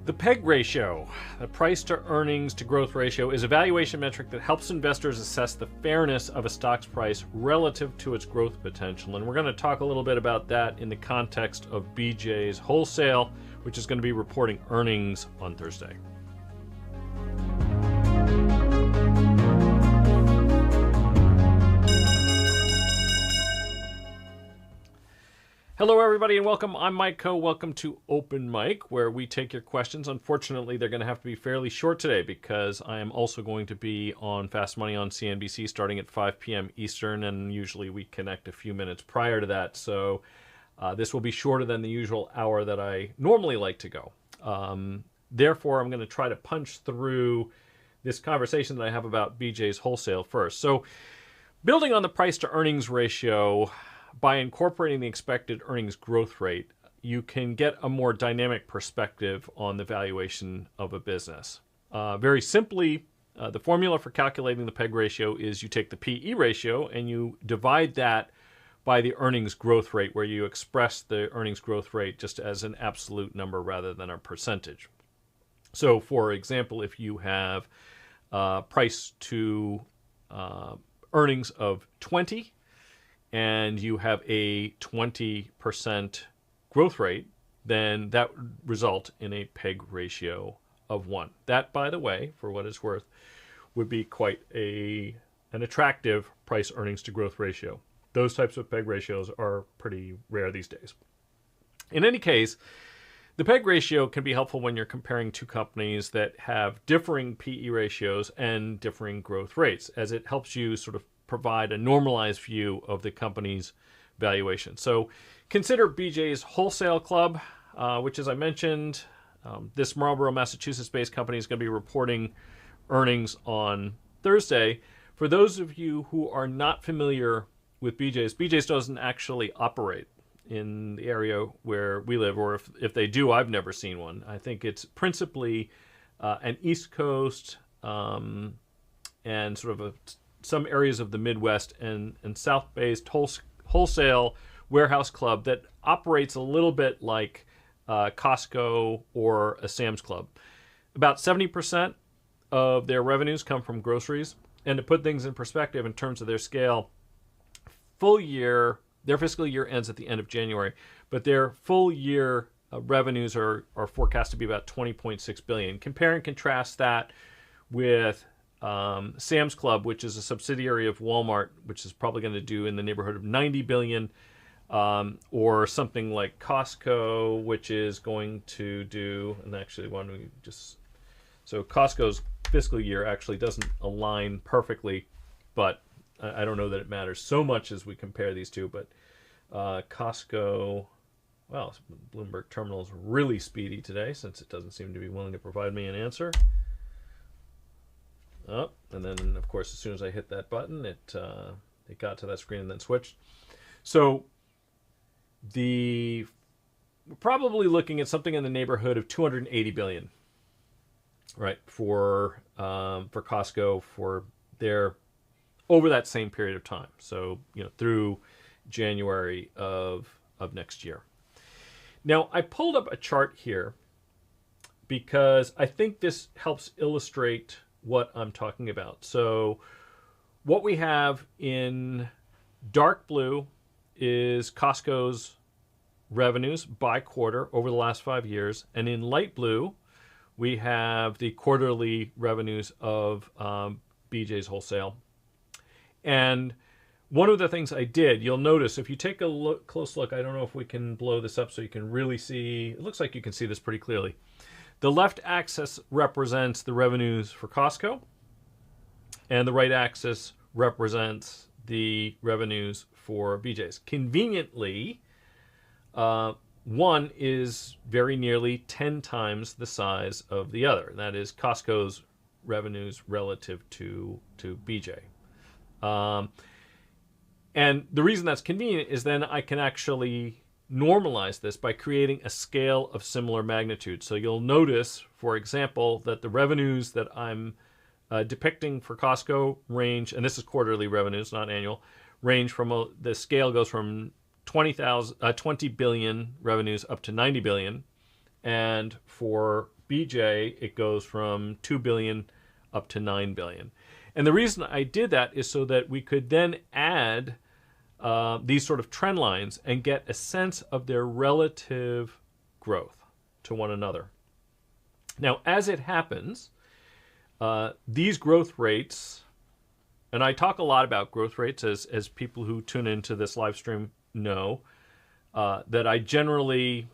The PEG ratio, the price to earnings to growth ratio, is a valuation metric that helps investors assess the fairness of a stock's price relative to its growth potential. And we're going to talk a little bit about that in the context of BJ's Wholesale, which is going to be reporting earnings on Thursday. Hello, everybody, and welcome. I'm Mike Coe. Welcome to Open Mic, where we take your questions. Unfortunately, they're going to have to be fairly short today because I am also going to be on Fast Money on CNBC starting at 5 p.m. Eastern, and usually we connect a few minutes prior to that. So this will be shorter than the usual hour that I normally like to go. Therefore, I'm going to try to punch through this conversation that I have about BJ's Wholesale first. So building on the price to earnings ratio, by incorporating the expected earnings growth rate, you can get a more dynamic perspective on the valuation of a business. Very simply, the formula for calculating the PEG ratio is you take the PE ratio and you divide that by the earnings growth rate, where you express the earnings growth rate just as an absolute number rather than a percentage. So, for example, if you have price to earnings of 20, and you have a 20% growth rate, then that would result in a PEG ratio of 1. That, by the way, for what it's worth, would be quite an attractive price earnings to growth ratio. Those types of PEG ratios are pretty rare these days. In any case, the PEG ratio can be helpful when you're comparing two companies that have differing PE ratios and differing growth rates, as it helps you sort of provide a normalized view of the company's valuation. So consider BJ's Wholesale Club, which, as I mentioned, this Marlborough, Massachusetts-based company is going to be reporting earnings on Thursday. For those of you who are not familiar with BJ's doesn't actually operate in the area where we live, or if they do, I've never seen one. I think it's principally an East Coast and sort of some areas of the Midwest and South-based wholesale warehouse club that operates a little bit like Costco or a Sam's Club. About 70% of their revenues come from groceries. And to put things in perspective in terms of their scale, full year, their fiscal year ends at the end of January, but their full year revenues are forecast to be about $20.6 billion. Compare and contrast that with Sam's Club, which is a subsidiary of Walmart, which is probably going to do in the neighborhood of $90 billion, or something like Costco, which is going to do, and actually so Costco's fiscal year actually doesn't align perfectly, but I don't know that it matters so much as we compare these two, but Costco, well, Bloomberg Terminal is really speedy today since it doesn't seem to be willing to provide me an answer. Oh, and then, of course, as soon as I hit that button, it got to that screen and then switched. So we're probably looking at something in the neighborhood of $280 billion, right, for Costco for their over that same period of time. So, through January of next year. Now, I pulled up a chart here because I think this helps illustrate what I'm talking about. So what we have in dark blue is Costco's revenues by quarter over the last 5 years. And in light blue, we have the quarterly revenues of BJ's Wholesale. And one of the things I did, you'll notice, if you take a close look, I don't know if we can blow this up so you can really see, it looks like you can see this pretty clearly. The left axis represents the revenues for Costco, and the right axis represents the revenues for BJ's. Conveniently, one is very nearly 10 times the size of the other. That is Costco's revenues relative to BJ. And the reason that's convenient is then I can actually normalize this by creating a scale of similar magnitude. So you'll notice, for example, that the revenues that I'm depicting for Costco range, and this is quarterly revenues, not annual, range from the scale goes from 20 billion revenues up to 90 billion. And for BJ, it goes from 2 billion up to 9 billion. And the reason I did that is so that we could then add these sort of trend lines and get a sense of their relative growth to one another. Now, as it happens, these growth rates, and I talk a lot about growth rates as people who tune into this live stream know, that I generally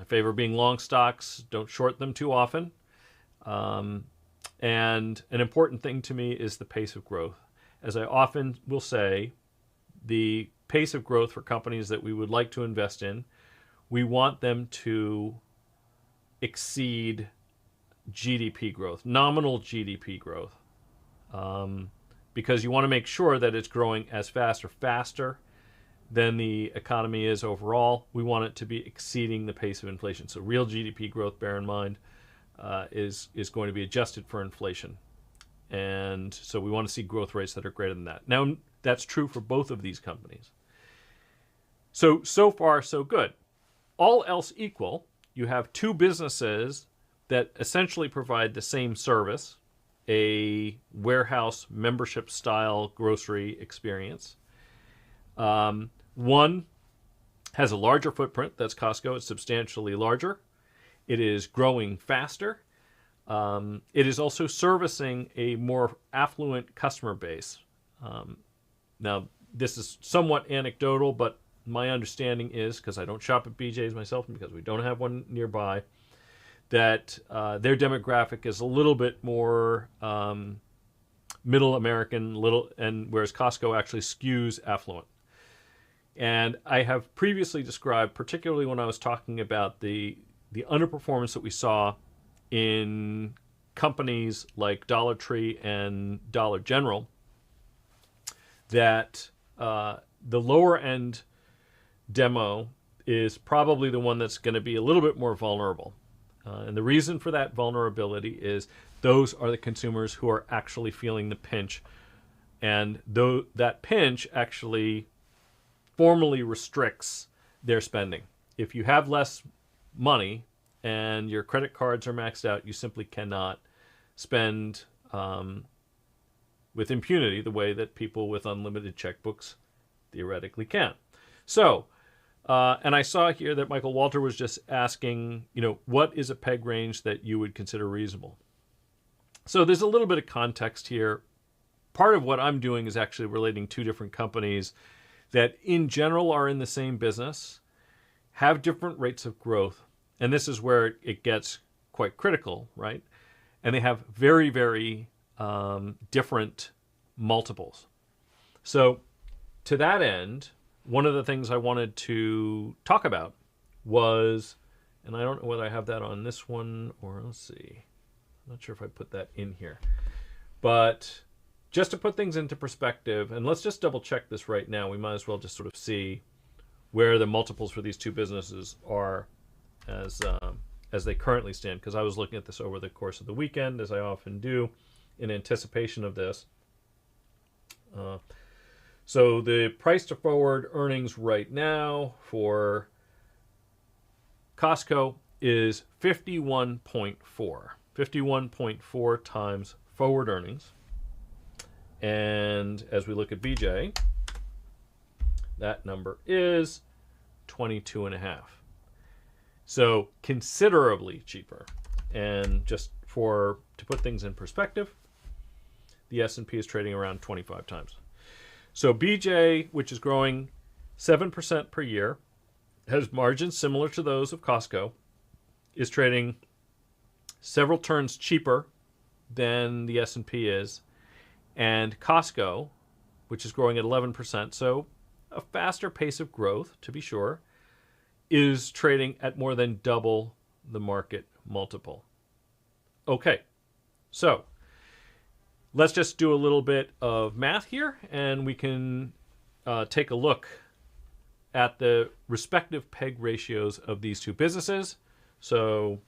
favor being long stocks, don't short them too often. And an important thing to me is the pace of growth. As I often will say, the pace of growth for companies that we would like to invest in, we want them to exceed GDP growth, nominal GDP growth, because you want to make sure that it's growing as fast or faster than the economy is overall. We want it to be exceeding the pace of inflation. So real GDP growth, bear in mind, is going to be adjusted for inflation. And so we want to see growth rates that are greater than that. Now, that's true for both of these companies. So far, so good. All else equal, you have two businesses that essentially provide the same service, a warehouse membership style grocery experience. One has a larger footprint, that's Costco, it's substantially larger. It is growing faster. It is also servicing a more affluent customer base. Now, this is somewhat anecdotal, but my understanding is, because I don't shop at BJ's myself and because we don't have one nearby, that their demographic is a little bit more middle American, and whereas Costco actually skews affluent. And I have previously described, particularly when I was talking about the underperformance that we saw in companies like Dollar Tree and Dollar General, that the lower end demo is probably the one that's going to be a little bit more vulnerable. And the reason for that vulnerability is those are the consumers who are actually feeling the pinch. And though that pinch actually formally restricts their spending. If you have less money and your credit cards are maxed out, you simply cannot spend with impunity the way that people with unlimited checkbooks theoretically can. So, and I saw here that Michael Walter was just asking, what is a peg range that you would consider reasonable? So there's a little bit of context here. Part of what I'm doing is actually relating two different companies that in general are in the same business, have different rates of growth. And this is where it gets quite critical, right? And they have very, very different multiples. So to that end, one of the things I wanted to talk about was, and I don't know whether I have that on this one or let's see. I'm not sure if I put that in here. But just to put things into perspective, and let's just double check this right now. We might as well just sort of see where the multiples for these two businesses are as they currently stand, because I was looking at this over the course of the weekend, as I often do, in anticipation of this. So the price to forward earnings right now for Costco is 51.4 times forward earnings. And as we look at BJ, that number is 22.5. So considerably cheaper. And just to put things in perspective, the S&P is trading around 25 times. So BJ, which is growing 7% per year, has margins similar to those of Costco, is trading several turns cheaper than the S&P is. And Costco, which is growing at 11%, so a faster pace of growth, to be sure, is trading at more than double the market multiple. Okay, so let's just do a little bit of math here, and we can take a look at the respective PEG ratios of these two businesses. So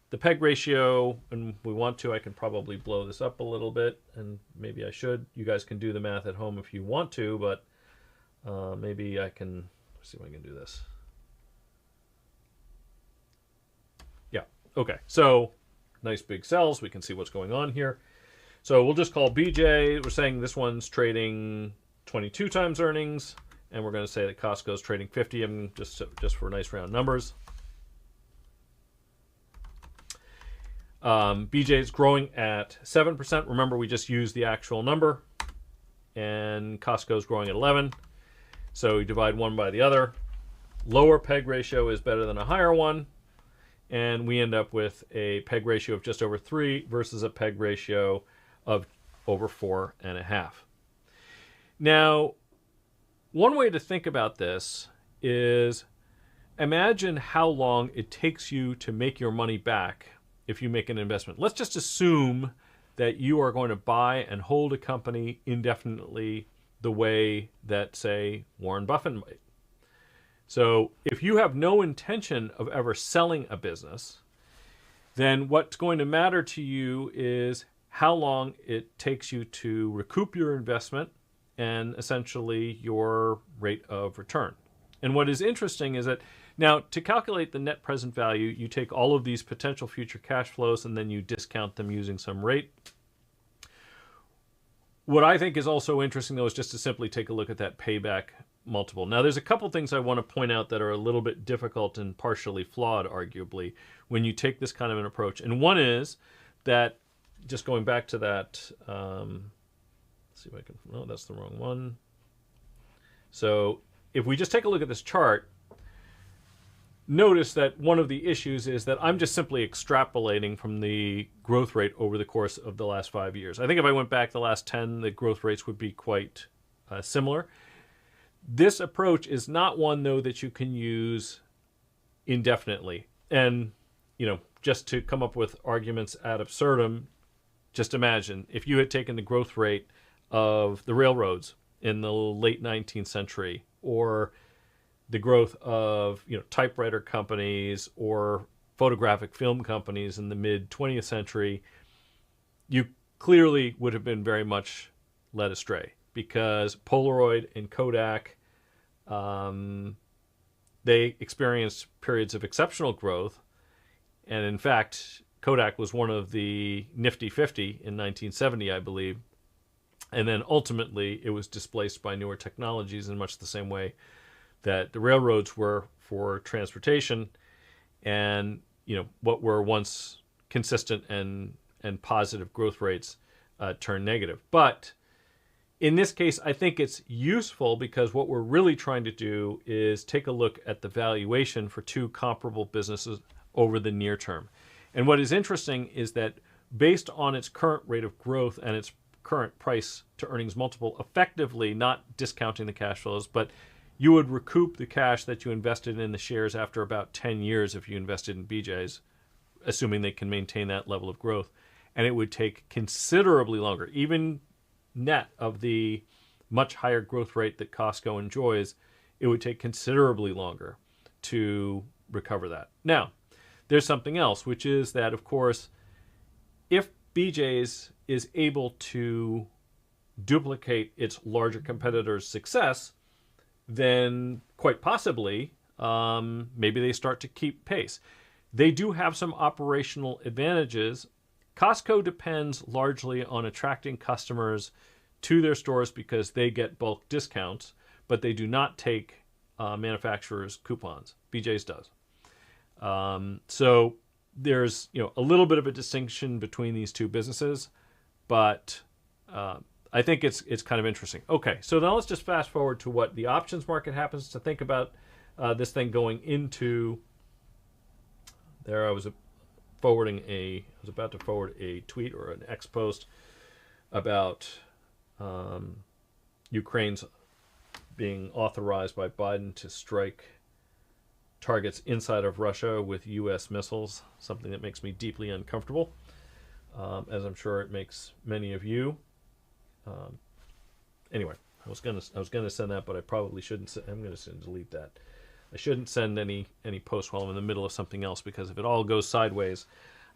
the PEG ratio, and we want to, I can probably blow this up a little bit, and maybe I should. You guys can do the math at home if you want to, but maybe I can, let's see if I can do this. Yeah, Okay, so nice big cells. We can see what's going on here. So we'll just call BJ. We're saying this one's trading 22 times earnings, and we're going to say that Costco's trading 50. I'm just for nice round numbers. BJ's growing at 7%. Remember, we just used the actual number, and Costco's growing at 11. So we divide one by the other. Lower PEG ratio is better than a higher one, and we end up with a PEG ratio of just over 3 versus a PEG ratio of over 4.5. Now, one way to think about this is imagine how long it takes you to make your money back if you make an investment. Let's just assume that you are going to buy and hold a company indefinitely the way that, say, Warren Buffett might. So if you have no intention of ever selling a business, then what's going to matter to you is how long it takes you to recoup your investment and essentially your rate of return. And what is interesting is that now to calculate the net present value, you take all of these potential future cash flows and then you discount them using some rate. What I think is also interesting, though, is just to simply take a look at that payback multiple. Now, there's a couple things I want to point out that are a little bit difficult and partially flawed, arguably, when you take this kind of an approach. And one is that, just going back to that, let's see if I can, no, that's the wrong one. So if we just take a look at this chart, notice that one of the issues is that I'm just simply extrapolating from the growth rate over the course of the last 5 years. I think if I went back the last 10, the growth rates would be quite similar. This approach is not one, though, that you can use indefinitely. And, you know, just to come up with arguments ad absurdum, just imagine if you had taken the growth rate of the railroads in the late 19th century, or the growth of, you know, typewriter companies or photographic film companies in the mid 20th century, you clearly would have been very much led astray, because Polaroid and Kodak, they experienced periods of exceptional growth. And in fact, Kodak was one of the Nifty 50 in 1970, I believe. And then ultimately it was displaced by newer technologies in much the same way that the railroads were for transportation, and, you know, what were once consistent and positive growth rates turned negative. But in this case, I think it's useful because what we're really trying to do is take a look at the valuation for two comparable businesses over the near term. And what is interesting is that based on its current rate of growth and its current price to earnings multiple, effectively not discounting the cash flows, but you would recoup the cash that you invested in the shares after about 10 years if you invested in BJ's, assuming they can maintain that level of growth. And it would take considerably longer, even net of the much higher growth rate that Costco enjoys, it would take considerably longer to recover that. Now, there's something else, which is that, of course, if BJ's is able to duplicate its larger competitors' success, then quite possibly maybe they start to keep pace. They do have some operational advantages. Costco depends largely on attracting customers to their stores because they get bulk discounts, but they do not take manufacturers' coupons. BJ's does. So there's, you know, a little bit of a distinction between these two businesses, but I think it's kind of interesting. Okay, so now let's just fast forward to what the options market happens to think about this thing going into. There, I was about to forward a tweet or an X post about Ukraine's being authorized by Biden to strike targets inside of Russia with U.S. missiles, something that makes me deeply uncomfortable, as I'm sure it makes many of you. Anyway, I was gonna send that, but I probably shouldn't. I'm gonna delete that. I shouldn't send any posts while I'm in the middle of something else, because if it all goes sideways,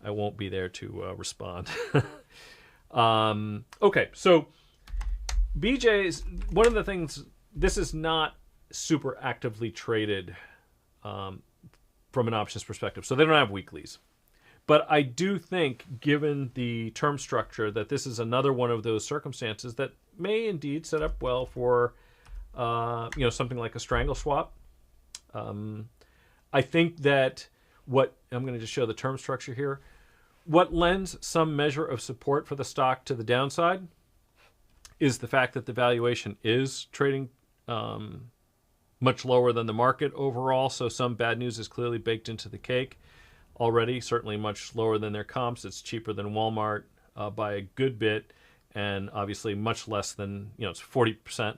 I won't be there to respond. Okay, so BJ's, one of the things, this is not super actively traded from an options perspective, so they don't have weeklies. But I do think, given the term structure, that this is another one of those circumstances that may indeed set up well for, something like a strangle swap. I think that I'm going to just show the term structure here. What lends some measure of support for the stock to the downside is the fact that the valuation is trading much lower than the market overall. So some bad news is clearly baked into the cake already, certainly much lower than their comps. It's cheaper than Walmart by a good bit, and obviously much less than, it's 40%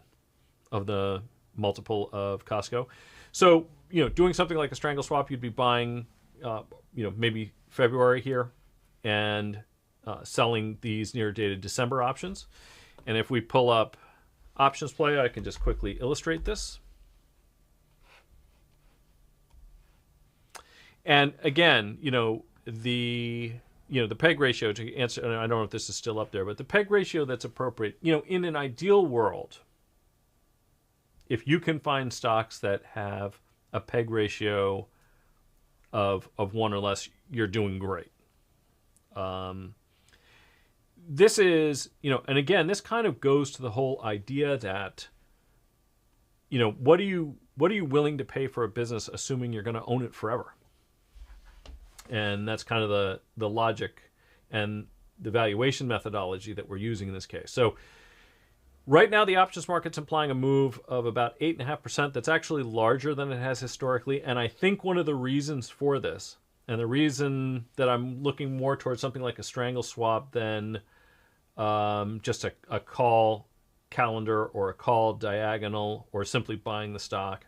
of the multiple of Costco. So, doing something like a strangle swap, you'd be buying, maybe February here and selling these near dated December options. And if we pull up options play, I can just quickly illustrate this. And again, the peg ratio to answer, and I don't know if this is still up there, but the peg ratio that's appropriate, in an ideal world, if you can find stocks that have a peg ratio of 1 or less, you're doing great. This is, and again, this kind of goes to the whole idea that, what are you willing to pay for a business, assuming you're going to own it forever? And that's kind of the logic and the valuation methodology that we're using in this case. So right now, the options market's implying a move of about 8.5%. That's actually larger than it has historically. And I think one of the reasons for this, and the reason that I'm looking more towards something like a strangle swap than just a call calendar or a call diagonal or simply buying the stock,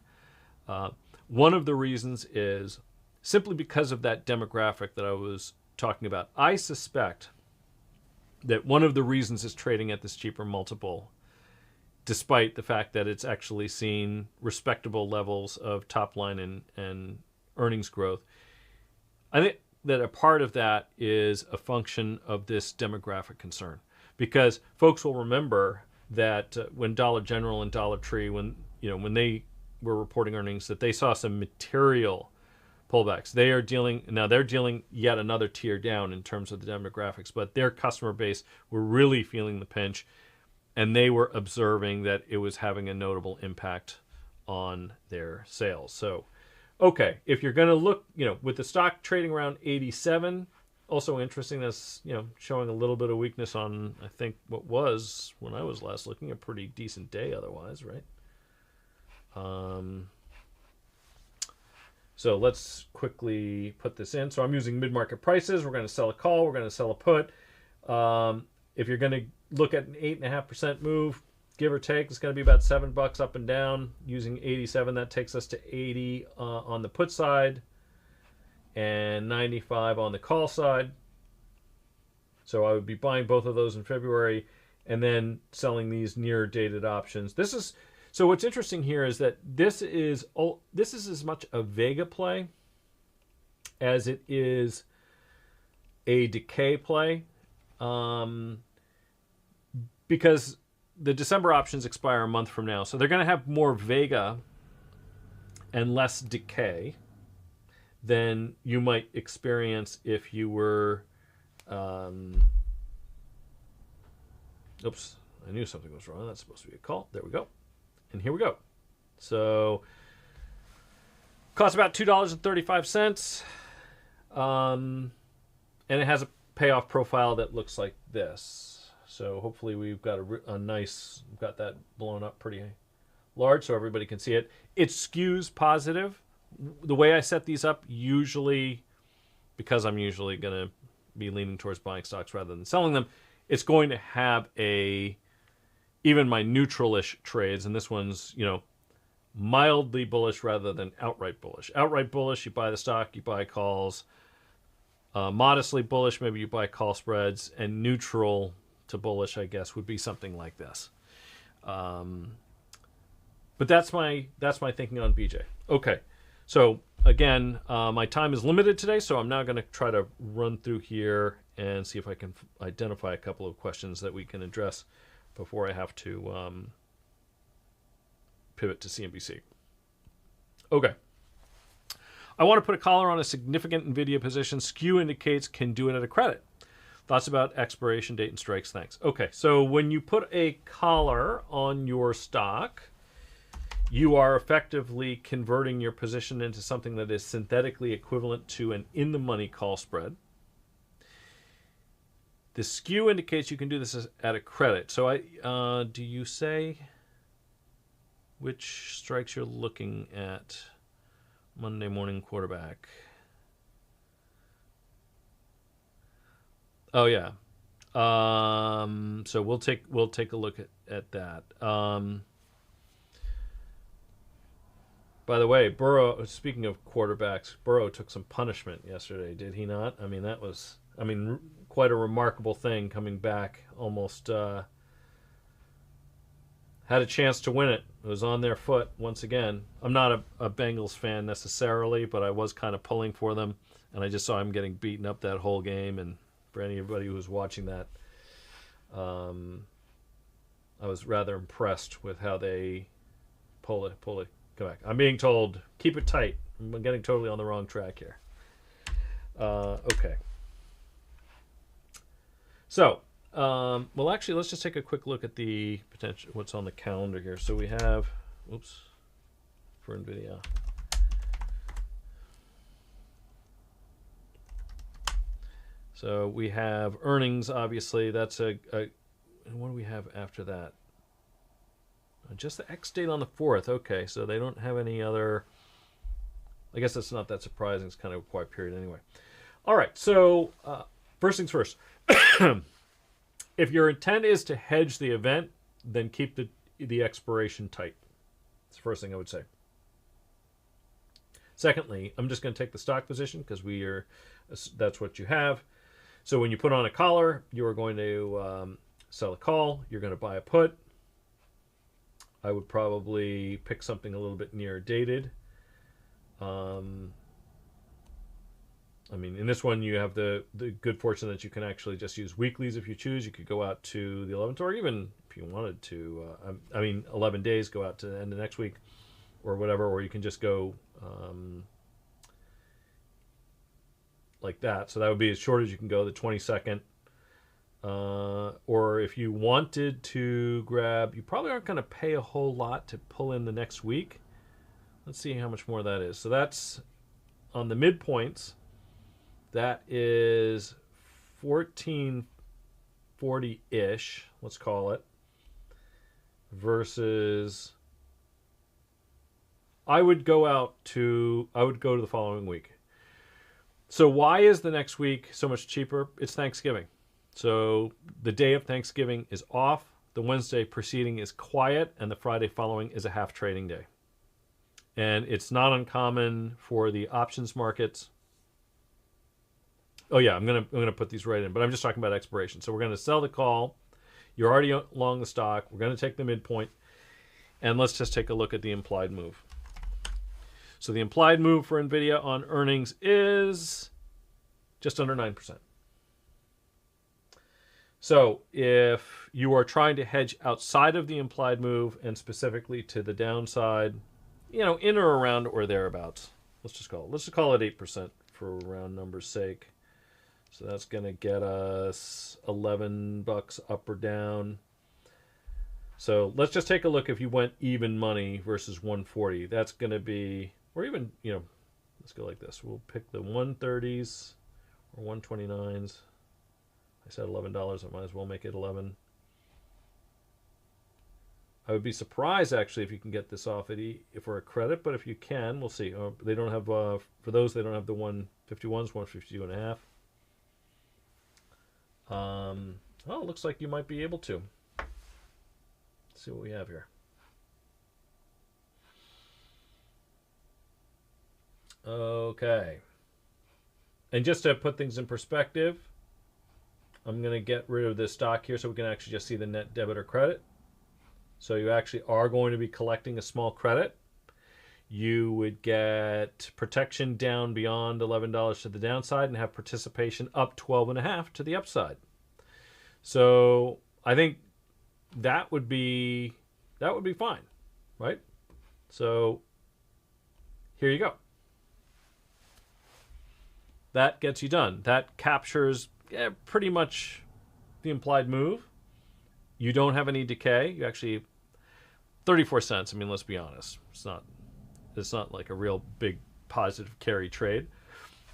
one of the reasons is simply because of that demographic that I was talking about. I suspect that one of the reasons it's trading at this cheaper multiple, despite the fact that it's actually seen respectable levels of top line and earnings growth, I think that a part of that is a function of this demographic concern. Because folks will remember that when Dollar General and Dollar Tree, when they were reporting earnings, that they saw some material pullbacks. They're dealing yet another tier down in terms of the demographics, but their customer base were really feeling the pinch, and they were observing that it was having a notable impact on their sales. So, okay, if you're going to look, with the stock trading around 87, also interesting, that's, showing a little bit of weakness on, I think, what was, when I was last looking, a pretty decent day otherwise, right? So let's quickly put this in. So I'm using mid-market prices. We're going to sell a call. We're going to sell a put. If you're going to look at an 8.5% move, give or take, it's going to be about $7 up and down. Using 87, that takes us to 80 on the put side and 95 on the call side. So I would be buying both of those in February and then selling these near dated options. So what's interesting here is that this is as much a Vega play as it is a decay play, because the December options expire a month from now. So they're going to have more Vega and less decay than you might experience if you were... oops, I knew something was wrong. That's supposed to be a call. There we go. And here we go. So, costs about $2.35. And it has a payoff profile that looks like this. So hopefully we've got we've got that blown up pretty large so everybody can see it. It skews positive. The way I set these up, usually, because I'm usually going to be leaning towards buying stocks rather than selling them, it's going to have even my neutral-ish trades, and this one's, mildly bullish rather than outright bullish. Outright bullish, you buy the stock, you buy calls. Modestly bullish, maybe you buy call spreads, and neutral to bullish, I guess, would be something like this. But that's my thinking on BJ. Okay, so again, my time is limited today, so I'm now going to try to run through here and see if I can identify a couple of questions that we can address before I have to pivot to CNBC. Okay. I want to put a collar on a significant NVIDIA position. Skew indicates can do it at a credit. Thoughts about expiration date and strikes? Thanks. Okay, so when you put a collar on your stock, you are effectively converting your position into something that is synthetically equivalent to an in-the-money call spread. The skew indicates you can do this at a credit. So do you say which strikes you're looking at? Monday morning quarterback. Oh yeah. So we'll take a look at that. By the way, Burrow. Speaking of quarterbacks, Burrow took some punishment yesterday. Did he not? I mean, that was. I mean, quite a remarkable thing coming back. Almost had a chance to win it. It was on their foot once again. I'm not a Bengals fan necessarily, but I was kind of pulling for them, and I just saw him getting beaten up that whole game. And for anybody who was watching that, I was rather impressed with how they pull it. Come back. I'm being told keep it tight. I'm getting totally on the wrong track here. Okay. So, well, actually, let's just take a quick look at the potential, what's on the calendar here. So we have, oops, for NVIDIA. So we have earnings, obviously. That's and what do we have after that? Just the X date on the 4th. Okay, so they don't have any other, I guess that's not that surprising. It's kind of a quiet period anyway. All right, so first things first. If your intent is to hedge the event, then keep the expiration tight. That's the first thing I would say. Secondly, I'm just going to take the stock position because that's what you have. So when you put on a collar, you are going to sell a call. You're going to buy a put. I would probably pick something a little bit near dated. I mean, in this one, you have the good fortune that you can actually just use weeklies if you choose. You could go out to the 11th, or even if you wanted to, 11 days, go out to the end of next week or whatever, or you can just go like that. So that would be as short as you can go, the 22nd. Or if you wanted to grab, you probably aren't going to pay a whole lot to pull in the next week. Let's see how much more that is. So that's on the midpoints. That is 1440-ish, let's call it, versus I would go to the following week. So why is the next week so much cheaper? It's Thanksgiving. So the day of Thanksgiving is off, the Wednesday preceding is quiet, and the Friday following is a half trading day. And it's not uncommon for the options markets. Oh yeah, I'm gonna put these right in, but I'm just talking about expiration. So we're gonna sell the call. You're already long the stock. We're gonna take the midpoint, and let's just take a look at the implied move. So the implied move for NVIDIA on earnings is just under 9%. So if you are trying to hedge outside of the implied move and specifically to the downside, in or around or thereabouts, let's just call it 8% for round numbers sake. So that's going to get us $11 up or down. So let's just take a look if you went even money versus 140. That's going to be, or even, let's go like this. We'll pick the 130s or 129s. I said $11. I might as well make it 11. I would be surprised, actually, if you can get this off for a credit, but if you can, we'll see. They don't have, for those, they don't have the 151s, 152.5. Well, it looks like you might be able to. Let's see what we have here. Okay. And just to put things in perspective, I'm going to get rid of this stock here so we can actually just see the net debit or credit. So you actually are going to be collecting a small credit. You would get protection down beyond $11 to the downside and have participation up 12.5 to the upside. So I think that would be fine, right? So here you go. that gets you done. That captures pretty much the implied move. You don't have any decay. You actually 34 cents. I mean, let's be honest. It's not like a real big positive carry trade.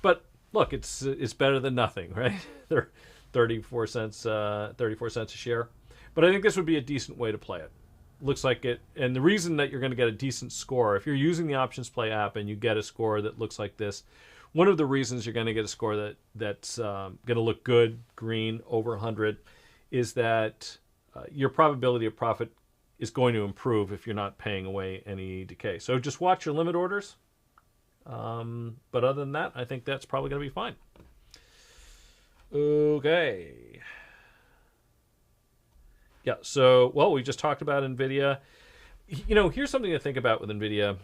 But look, it's better than nothing, right? They're 34 cents a share. But I think this would be a decent way to play it. Looks like it, and the reason that you're going to get a decent score, if you're using the Options Play app and you get a score that looks like this, one of the reasons you're going to get a score that's going to look good, green, over 100, is that your probability of profit is going to improve if you're not paying away any decay. So just watch your limit orders. But other than that, I think that's probably going to be fine. Okay. Yeah, so, well, we just talked about NVIDIA. You know, here's something to think about with NVIDIA.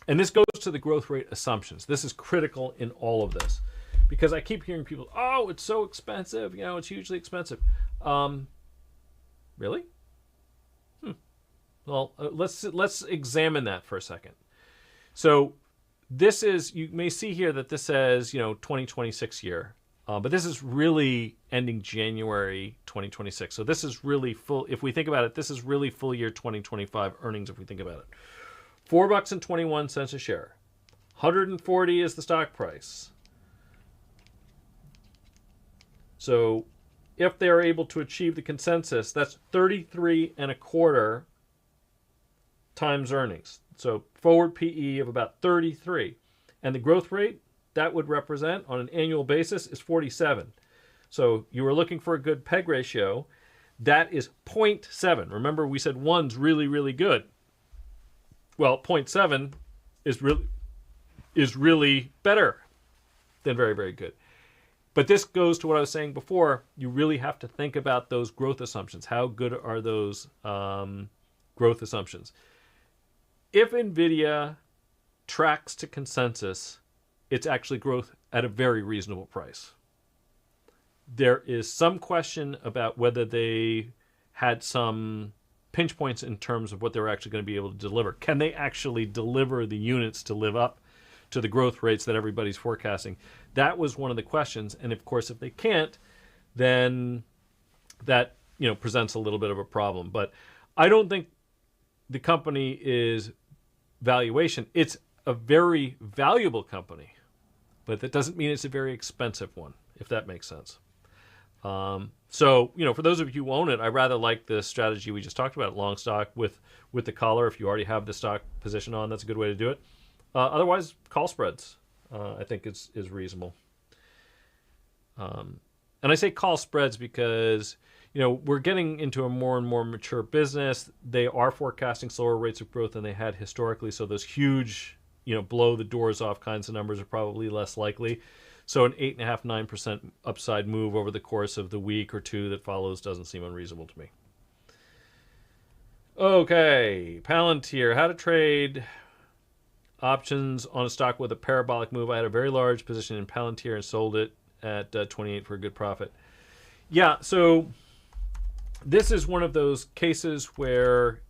And this goes to the growth rate assumptions. This is critical in all of this. Because I keep hearing people, oh, it's so expensive. You know, it's hugely expensive. Really? Well, let's examine that for a second. So this is, you may see here that this says, 2026 year. But this is really ending January 2026. So this is really full. If we think about it, this is really full year 2025 earnings if we think about it. $4.21 a share. 140 is the stock price. So if they're able to achieve the consensus, that's 33.25 times earnings. So forward PE of about 33. And the growth rate that would represent on an annual basis is 47. So you were looking for a good PEG ratio. That is 0.7. Remember, we said 1's really, really good. Well, 0.7 is really better than very, very good. But this goes to what I was saying before. You really have to think about those growth assumptions. How good are those growth assumptions? If NVIDIA tracks to consensus, it's actually growth at a very reasonable price. There is some question about whether they had some pinch points in terms of what they're actually going to be able to deliver. Can they actually deliver the units to live up to the growth rates that everybody's forecasting? That was one of the questions. And of course, if they can't, then that presents a little bit of a problem. But I don't think the company is valuation. It's a very valuable company. But that doesn't mean it's a very expensive one, if that makes sense. So, for those of you who own it, I rather like the strategy we just talked about, long stock with the collar. If you already have the stock position on, that's a good way to do it. Otherwise, call spreads, I think is reasonable. And I say call spreads because, we're getting into a more and more mature business. They are forecasting slower rates of growth than they had historically. So those huge blow the doors off kinds of numbers are probably less likely. So an 8.5%, 9% upside move over the course of the week or two that follows doesn't seem unreasonable to me. Okay, Palantir, how to trade options on a stock with a parabolic move. I had a very large position in Palantir and sold it at 28 for a good profit. Yeah, so this is one of those cases where,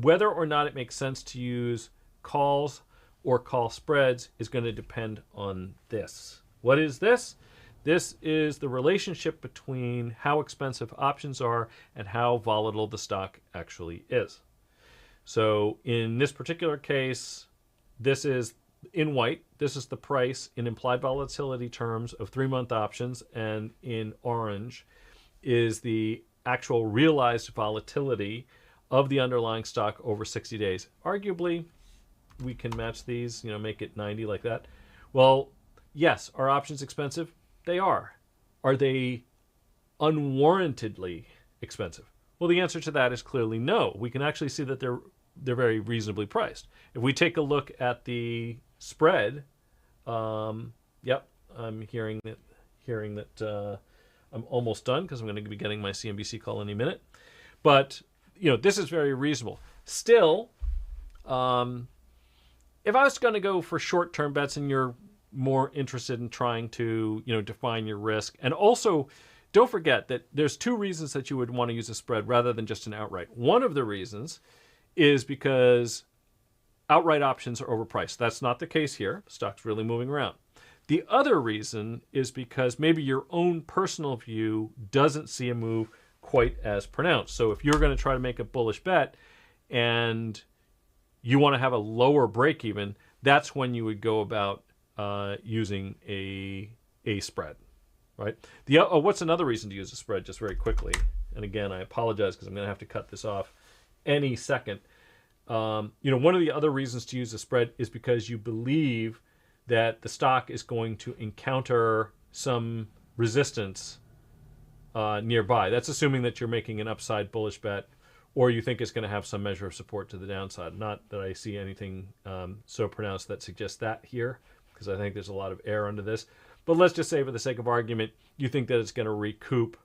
whether or not it makes sense to use calls or call spreads is going to depend on this. What is this? This is the relationship between how expensive options are and how volatile the stock actually is. So in this particular case, this is in white. This is the price in implied volatility terms of 3-month options, and in orange is the actual realized volatility of the underlying stock over 60 days. Arguably, we can match these, make it 90 like that. Well, yes, are options expensive? They are. Are they unwarrantedly expensive? Well, the answer to that is clearly no. We can actually see that they're very reasonably priced. If we take a look at the spread, yep, I'm hearing that I'm almost done because I'm going to be getting my CNBC call any minute. But this is very reasonable. Still, if I was going to go for short-term bets and you're more interested in trying to, define your risk, and also don't forget that there's 2 reasons that you would want to use a spread rather than just an outright. One of the reasons is because outright options are overpriced. That's not the case here. Stock's really moving around. The other reason is because maybe your own personal view doesn't see a move quite as pronounced. So if you're going to try to make a bullish bet and you want to have a lower break even, that's when you would go about using a spread, right? What's another reason to use a spread, just very quickly? And again, I apologize because I'm going to have to cut this off any second. One of the other reasons to use a spread is because you believe that the stock is going to encounter some resistance nearby. That's assuming that you're making an upside bullish bet, or you think it's going to have some measure of support to the downside. Not that I see anything so pronounced that suggests that here, because I think there's a lot of air under this. But let's just say, for the sake of argument, you think that it's going to recoup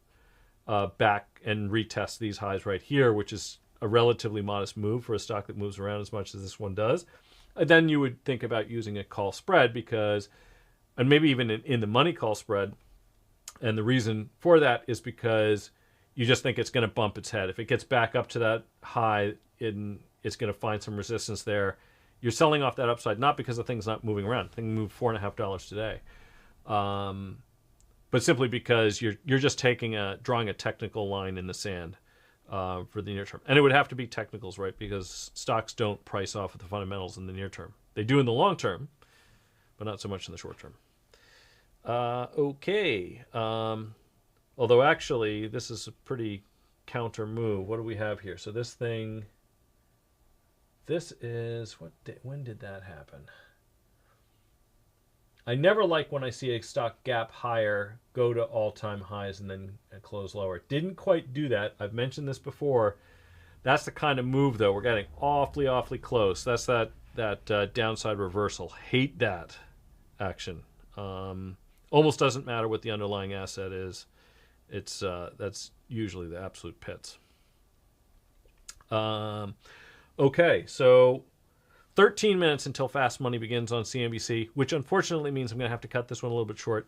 back and retest these highs right here, which is a relatively modest move for a stock that moves around as much as this one does. Then you would think about using a call spread, because, and maybe even in the money call spread, and the reason for that is because you just think it's going to bump its head. If it gets back up to that high, it's going to find some resistance there. You're selling off that upside, not because the thing's not moving around. The thing moved $4.50 today. But simply because you're just drawing a technical line in the sand for the near term. And it would have to be technicals, right? Because stocks don't price off of the fundamentals in the near term. They do in the long term, but not so much in the short term. Okay. Although actually, this is a pretty counter move. What do we have here? So this is, when did that happen? I never like when I see a stock gap higher, go to all-time highs, and then close lower. Didn't quite do that. I've mentioned this before. That's the kind of move, though. We're getting awfully, awfully close. That's that downside reversal. Hate that action. Almost doesn't matter what the underlying asset is. That's usually the absolute pits. Okay, so 13 minutes until Fast Money begins on CNBC, which unfortunately means I'm going to have to cut this one a little bit short.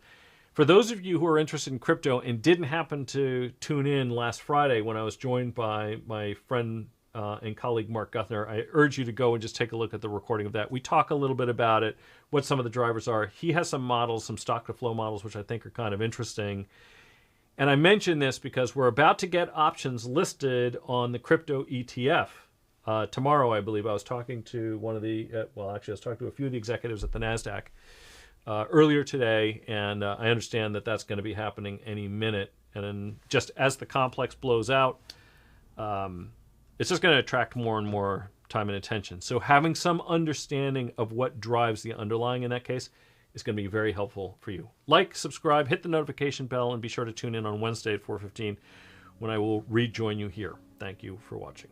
For those of you who are interested in crypto and didn't happen to tune in last Friday when I was joined by my friend and colleague Mark Guthner, I urge you to go and just take a look at the recording of that. We talk a little bit about it, what some of the drivers are. He has some models, some stock-to-flow models, which I think are kind of interesting. And I mention this because we're about to get options listed on the crypto ETF. Tomorrow, I believe. I was talking to one of the, I was talking to a few of the executives at the NASDAQ earlier today, and I understand that that's going to be happening any minute. And then just as the complex blows out, it's just going to attract more and more time and attention. So having some understanding of what drives the underlying in that case is going to be very helpful for you. Like, subscribe, hit the notification bell, and be sure to tune in on Wednesday at 4:15 when I will rejoin you here. Thank you for watching.